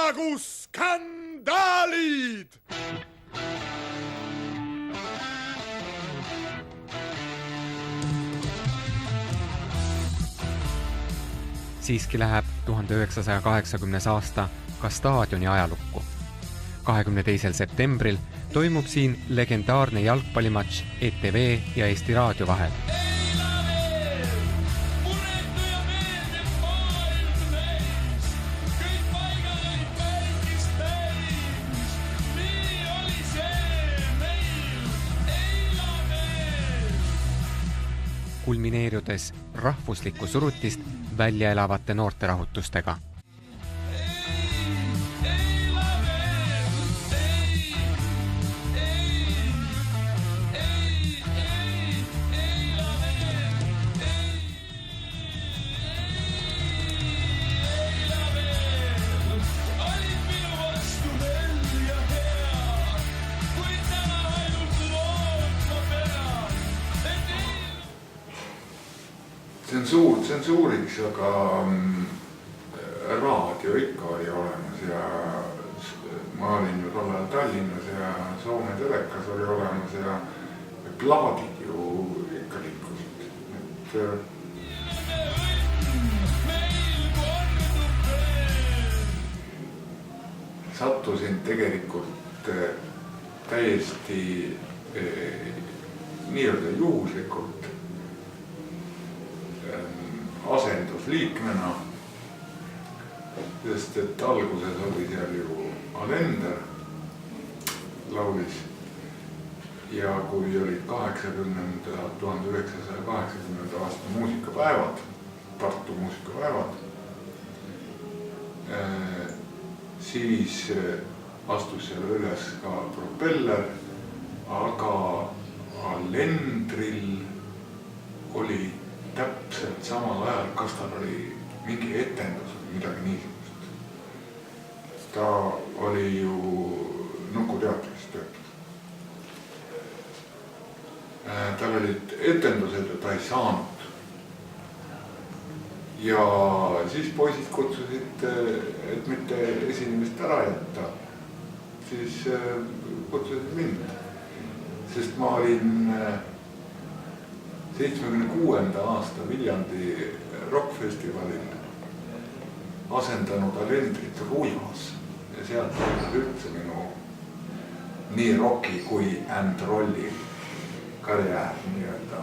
nagu skandaalid! Siiski läheb 1980. aasta ka staadioni ajalukku. 22. septembril toimub siin legendaarne jalgpallimatš ETV ja Eesti Raadio vahel. Kulmineerudes rahvuslikku surutist välja elavate noorterahutustega. Tsensuuriks, aga raadio ikka oli olemas ja ma olin ju tollal Tallinnas ja Soome telekas oli olemas ja plaadid ju ikka liikusid. Sattusin tegelikult täiesti nii-öelda juhuslikult asendusliikmena, sest et alguses oli seal ju Alender laulis ja kui olid 1980. aasta muusikapäevad, Tartu muusikapäevad, siis astus seal üles ka Propeller, aga Alendril oli täpselt samal ajal, kas tal oli mingi etendus või midagi niisugust. Ta oli ju Nukuteatris töötas. Tal olid etendused ja ta ei saanud. Ja siis poisid kutsusid, et mitte esinemist ära jätta, siis kutsusid mind. Sest ma olin 76. aasta Viljandi rockfestivalil asendanud Alendrit Rujas ja sealt oli üldse minu nii rocki kui and rolli karjäär nii-öelda.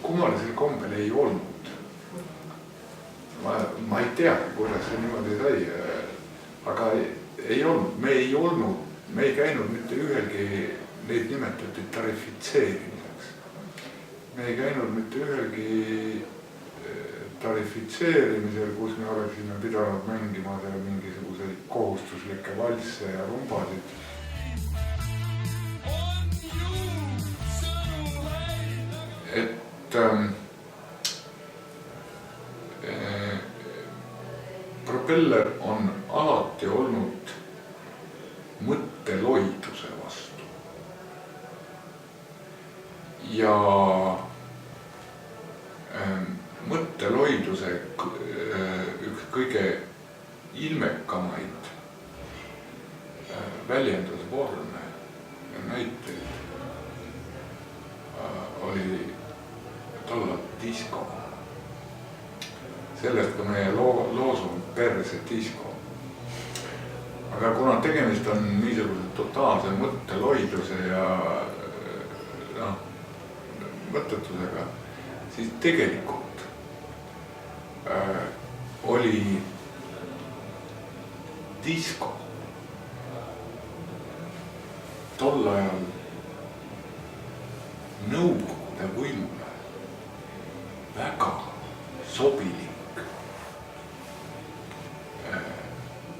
Kummalisel kombel ei olnud. Ma ei tea, kuidas see niimoodi sai, aga ei olnud, me ei käinud mitte ühelgi, neid nimetati tarifitseerimiseks. Me ei käinud mitte ühelgi tarifitseerimisel, kus me oleksime pidanud mängima mingisuguseid kohustuslikke valsse ja rumbasid. Et Propeller on alati olnud mõtteloiduse vastu. Ja mõtteloiduse üks kõige ilmekamaid väljendusvorme ja näiteid oli tollal disko. Sellest ka meie loosung perse disko. Aga kuna tegemist on niisuguse totaalse mõtteloiduse ja mõttetusega, siis tegelikult oli disko tol ajal nõukogude võimule väga sobilik.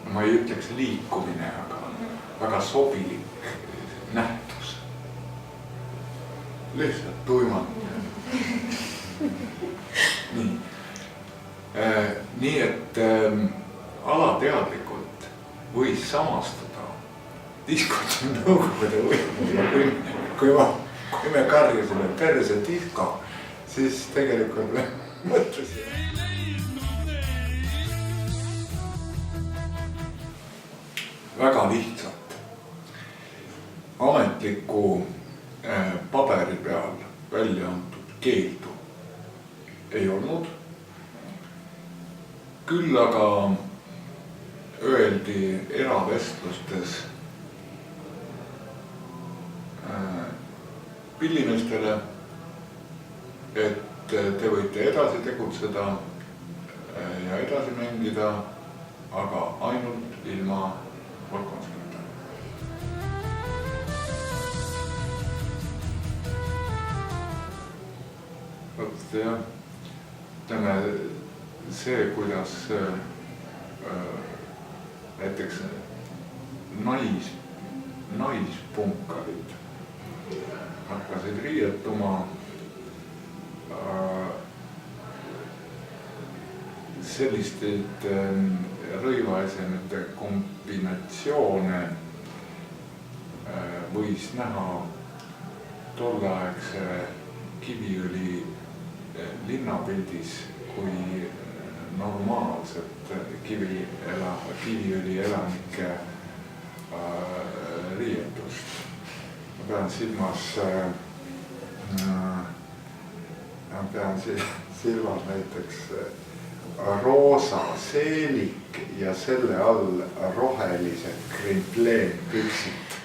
Ma ei ütleks liikumine, aga väga sobilik nähtus. Lihtsalt tuimalt. Nii et alateadlikult võis samastada diskot ja nõukogude võimule. Kui me karjusime perse disko, siis tegelikult mõtlesin. Väga lihtsalt. Ametliku paberi peal välja antud keeldu ei olnud. Küll aga öeldi eravestlustes pillimeestele, et te võite edasi tegutseda ja edasi mängida, aga ainult ilma Volkonskita. Vot jah, täna see, kuidas näiteks naispunkarid hakkasid riietuma sellisteid rõivaesemete kombinatsioone võis näha tolleaegse Kiviõli linnapildis kui normaalset Kiviõli elanike riietust. Ma pean silmas näiteks roosa seelik ja selle all rohelised krempleen püksid.